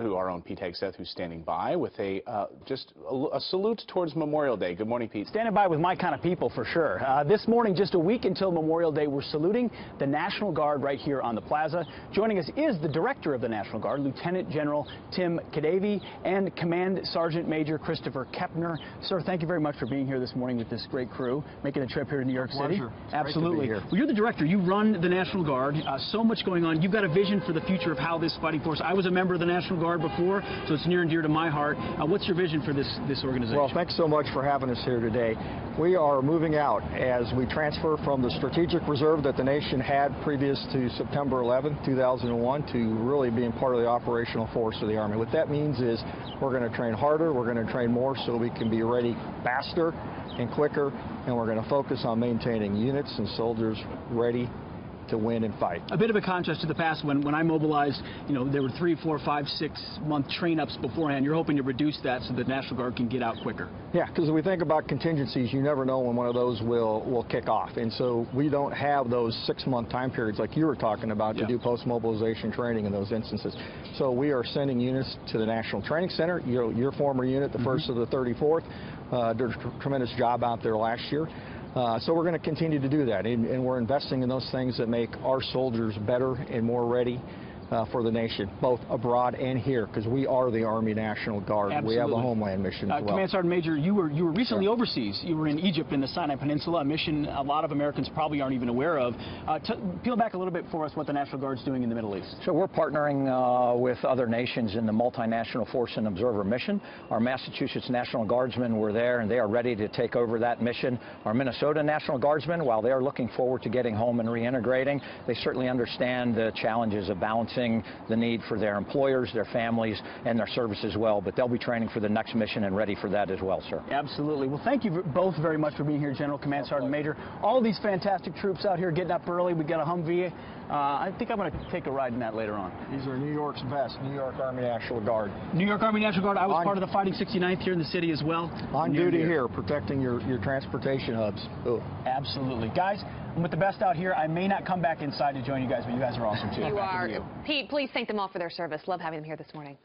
Our own Pete Hegseth, who's standing by with just a salute towards Memorial Day. Good morning, Pete. Standing by with my kind of people, for sure. This morning, just a week until Memorial Day, we're saluting the National Guard right here on the plaza. Joining us is the director of the National Guard, Lieutenant General Tim Kadavy, and Command Sergeant Major Christopher Kepner. Sir, thank you very much for being here this morning with this great crew, making a trip here to New York City. Pleasure. Absolutely. Well, you're the director. You run the National Guard. So much going on. You've got a vision for the future of how this fighting force. I was a member of the National Guard before, so it's near and dear to my heart. What's your vision for this organization? Well, thanks so much for having us here today. We are moving out as we transfer from the strategic reserve that the nation had previous to September 11, 2001 to really being part of the operational force of the Army. What that means is we're going to train harder, we're going to train more so we can be ready faster and quicker, and we're going to focus on maintaining units and soldiers ready to win and fight. A bit of a contrast to the past when I mobilized, there were 3, 4, 5, 6-month train-ups beforehand. You're hoping to reduce that so the National Guard can get out quicker. Yeah, because we think about contingencies, you never know when one of those will kick off. And so we don't have those 6-month time periods like you were talking about to do post-mobilization training in those instances. So we are sending units to the National Training Center. Your former unit, the 1st of the 34th, did a tremendous job out there last year. So we're going to continue to do that, and we're investing in those things that make our soldiers better and more ready for the nation, both abroad and here, because we are the Army National Guard. Absolutely. We have a homeland mission as well. Command Sergeant Major, you were recently overseas. You were in Egypt in the Sinai Peninsula, a mission a lot of Americans probably aren't even aware of. Peel back a little bit for us what the National Guard's doing in the Middle East. So we're partnering with other nations in the multinational force and observer mission. Our Massachusetts National Guardsmen were there, and they are ready to take over that mission. Our Minnesota National Guardsmen, while they are looking forward to getting home and reintegrating, they certainly understand the challenges of balancing the need for their employers, their families, and their service as well. But they'll be training for the next mission and ready for that as well, sir. Absolutely. Well, thank you both very much for being here, General Command Sergeant Major. All these fantastic troops out here getting up early. We got a Humvee. I think I'm going to take a ride in that later on. These are New York's best, New York Army National Guard. New York Army National Guard. I was part of the Fighting 69th here in the city as well. On duty here, protecting your transportation hubs. Ooh. Absolutely. Guys, I'm with the best out here. I may not come back inside to join you guys, but you guys are awesome too. You are. Pete, please thank them all for their service. Love having them here this morning.